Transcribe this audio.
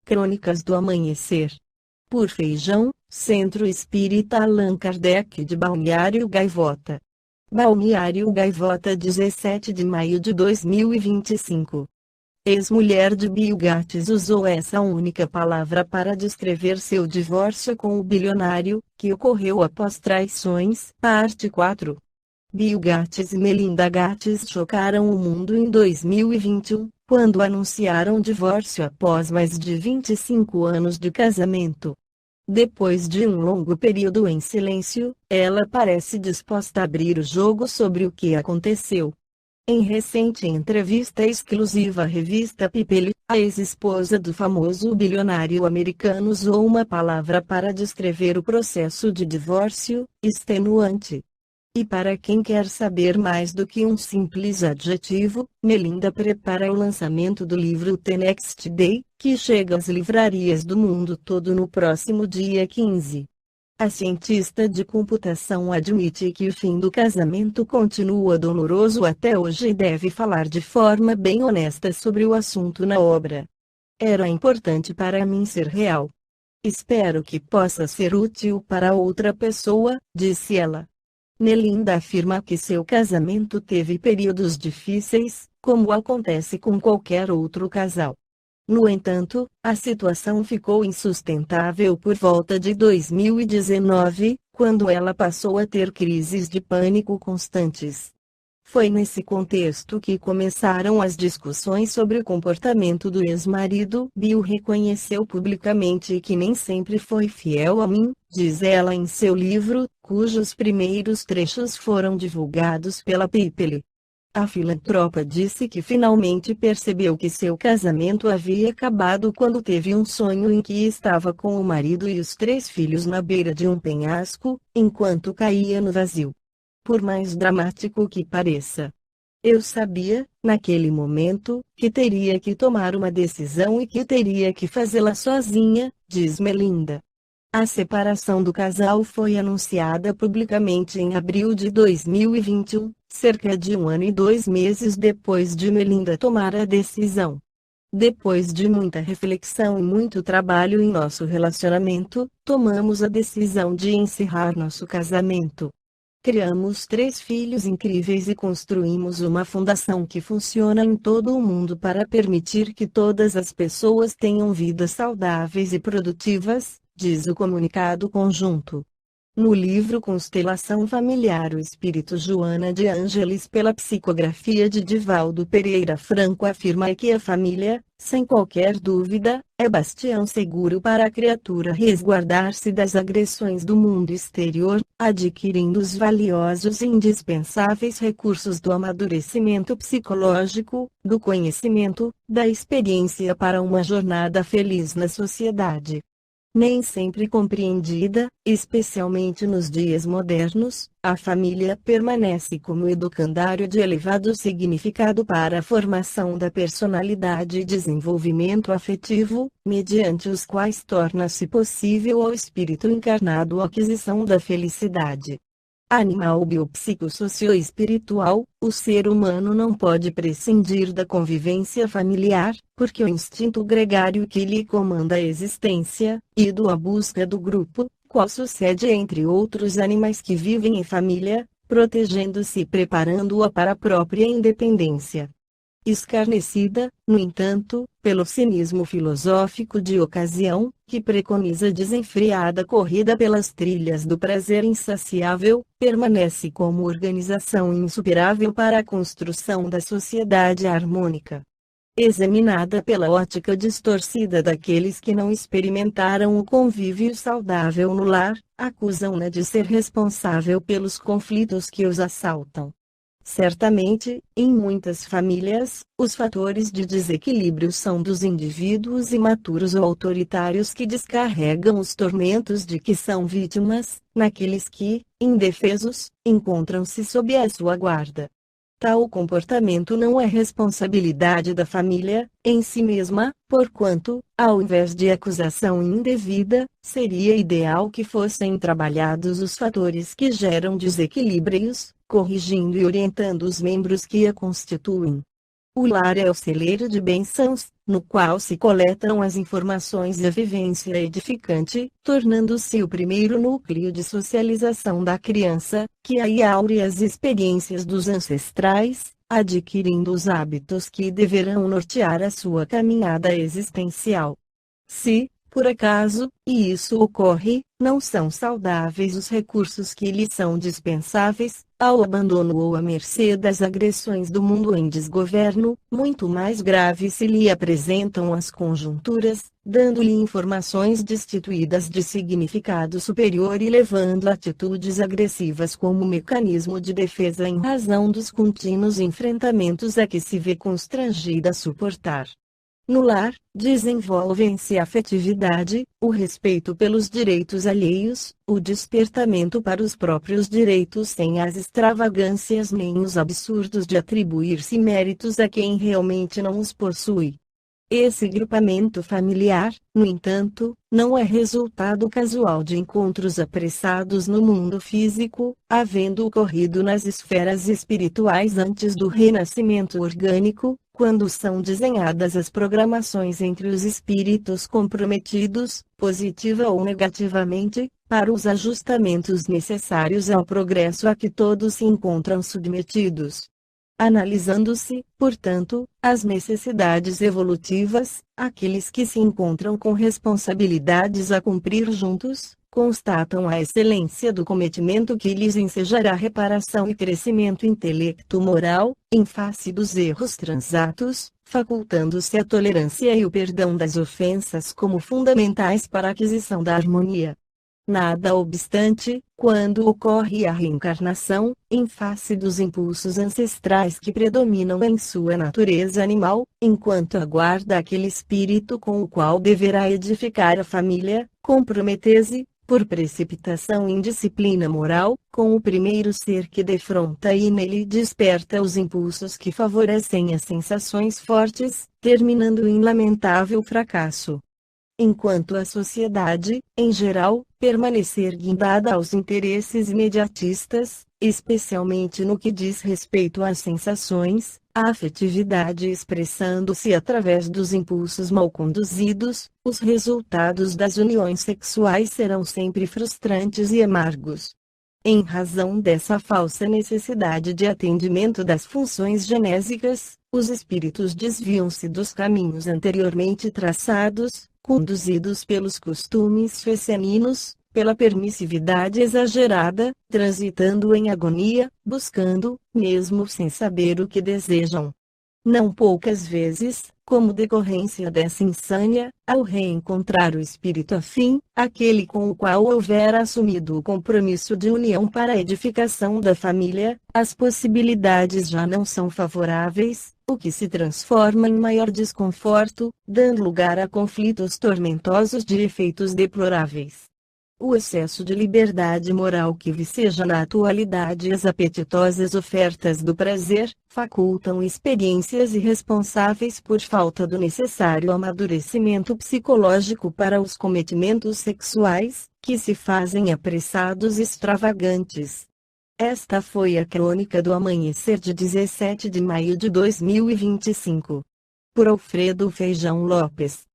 Crônicas do Amanhecer. Por Feijão, Centro Espírita Allan Kardec de Balneário Gaivota. Balneário Gaivota, 17 de maio de 2025. Ex-mulher de Bill Gates usou essa única palavra para descrever seu divórcio com o bilionário, que ocorreu após traições. Parte 4. Bill Gates e Melinda Gates chocaram o mundo em 2021, quando anunciaram o divórcio após mais de 25 anos de casamento. Depois de um longo período em silêncio, ela parece disposta a abrir o jogo sobre o que aconteceu. Em recente entrevista exclusiva à revista People, a ex-esposa do famoso bilionário americano usou uma palavra para descrever o processo de divórcio: extenuante. E para quem quer saber mais do que um simples adjetivo, Melinda prepara o lançamento do livro The Next Day, que chega às livrarias do mundo todo no próximo dia 15. A cientista de computação admite que o fim do casamento continua doloroso até hoje e deve falar de forma bem honesta sobre o assunto na obra. Era importante para mim ser real. Espero que possa ser útil para outra pessoa, disse ela. Melinda afirma que seu casamento teve períodos difíceis, como acontece com qualquer outro casal. No entanto, a situação ficou insustentável por volta de 2019, quando ela passou a ter crises de pânico constantes. Foi nesse contexto que começaram as discussões sobre o comportamento do ex-marido. Bill reconheceu publicamente que nem sempre foi fiel a mim, diz ela em seu livro, cujos primeiros trechos foram divulgados pela People. A filantropa disse que finalmente percebeu que seu casamento havia acabado quando teve um sonho em que estava com o marido e os 3 filhos na beira de um penhasco, enquanto caía no vazio. Por mais dramático que pareça, eu sabia, naquele momento, que teria que tomar uma decisão e que teria que fazê-la sozinha, diz Melinda. A separação do casal foi anunciada publicamente em abril de 2021, cerca de 1 ano e 2 meses depois de Melinda tomar a decisão. Depois de muita reflexão e muito trabalho em nosso relacionamento, tomamos a decisão de encerrar nosso casamento. Criamos 3 filhos incríveis e construímos uma fundação que funciona em todo o mundo para permitir que todas as pessoas tenham vidas saudáveis e produtivas, diz o comunicado conjunto. No livro Constelação Familiar, o espírito Joana de Ângeles, pela psicografia de Divaldo Pereira Franco, afirma que a família, sem qualquer dúvida, é bastião seguro para a criatura resguardar-se das agressões do mundo exterior, adquirindo os valiosos e indispensáveis recursos do amadurecimento psicológico, do conhecimento, da experiência para uma jornada feliz na sociedade. Nem sempre compreendida, especialmente nos dias modernos, a família permanece como educandário de elevado significado para a formação da personalidade e desenvolvimento afetivo, mediante os quais torna-se possível ao espírito encarnado a aquisição da felicidade. Animal biopsicossocioespiritual, o ser humano não pode prescindir da convivência familiar, porque o instinto gregário que lhe comanda a existência, e a busca do grupo, qual sucede entre outros animais que vivem em família, protegendo-se e preparando-a para a própria independência. Escarnecida, no entanto, pelo cinismo filosófico de ocasião, que preconiza a desenfreada corrida pelas trilhas do prazer insaciável, permanece como organização insuperável para a construção da sociedade harmônica. Examinada pela ótica distorcida daqueles que não experimentaram o convívio saudável no lar, acusam-na de ser responsável pelos conflitos que os assaltam. Certamente, em muitas famílias, os fatores de desequilíbrio são dos indivíduos imaturos ou autoritários que descarregam os tormentos de que são vítimas, naqueles que, indefesos, encontram-se sob a sua guarda. Tal comportamento não é responsabilidade da família, em si mesma, porquanto, ao invés de acusação indevida, seria ideal que fossem trabalhados os fatores que geram desequilíbrios, corrigindo e orientando os membros que a constituem. O lar é o celeiro de bênçãos, no qual se coletam as informações e a vivência edificante, tornando-se o primeiro núcleo de socialização da criança, que aí aure as experiências dos ancestrais, adquirindo os hábitos que deverão nortear a sua caminhada existencial. Se, por acaso, e isso ocorre, não são saudáveis os recursos que lhe são dispensáveis, ao abandono ou à mercê das agressões do mundo em desgoverno, muito mais graves se lhe apresentam as conjunturas, dando-lhe informações destituídas de significado superior e levando a atitudes agressivas como mecanismo de defesa em razão dos contínuos enfrentamentos a que se vê constrangida a suportar. No lar, desenvolvem-se a afetividade, o respeito pelos direitos alheios, o despertamento para os próprios direitos sem as extravagâncias nem os absurdos de atribuir-se méritos a quem realmente não os possui. Esse grupamento familiar, no entanto, não é resultado casual de encontros apressados no mundo físico, havendo ocorrido nas esferas espirituais antes do renascimento orgânico, quando são desenhadas as programações entre os espíritos comprometidos, positiva ou negativamente, para os ajustamentos necessários ao progresso a que todos se encontram submetidos. Analisando-se, portanto, as necessidades evolutivas, aqueles que se encontram com responsabilidades a cumprir juntos, constatam a excelência do cometimento que lhes ensejará reparação e crescimento intelecto-moral, em face dos erros transatos, facultando-se a tolerância e o perdão das ofensas como fundamentais para a aquisição da harmonia. Nada obstante, quando ocorre a reencarnação, em face dos impulsos ancestrais que predominam em sua natureza animal, enquanto aguarda aquele espírito com o qual deverá edificar a família, compromete-se, por precipitação e indisciplina moral, com o primeiro ser que defronta e nele desperta os impulsos que favorecem as sensações fortes, terminando em lamentável fracasso. Enquanto a sociedade, em geral, permanecer guindada aos interesses imediatistas, especialmente no que diz respeito às sensações, a afetividade expressando-se através dos impulsos mal conduzidos, os resultados das uniões sexuais serão sempre frustrantes e amargos. Em razão dessa falsa necessidade de atendimento das funções genésicas, os espíritos desviam-se dos caminhos anteriormente traçados, conduzidos pelos costumes feceninos, pela permissividade exagerada, transitando em agonia, buscando, mesmo sem saber o que desejam. Não poucas vezes, como decorrência dessa insânia, ao reencontrar o espírito afim, aquele com o qual houvera assumido o compromisso de união para a edificação da família, as possibilidades já não são favoráveis, o que se transforma em maior desconforto, dando lugar a conflitos tormentosos de efeitos deploráveis. O excesso de liberdade moral que viceja na atualidade e as apetitosas ofertas do prazer, facultam experiências irresponsáveis por falta do necessário amadurecimento psicológico para os cometimentos sexuais, que se fazem apressados e extravagantes. Esta foi a crônica do amanhecer de 17 de maio de 2025. Por Alfredo Feijão Lopes.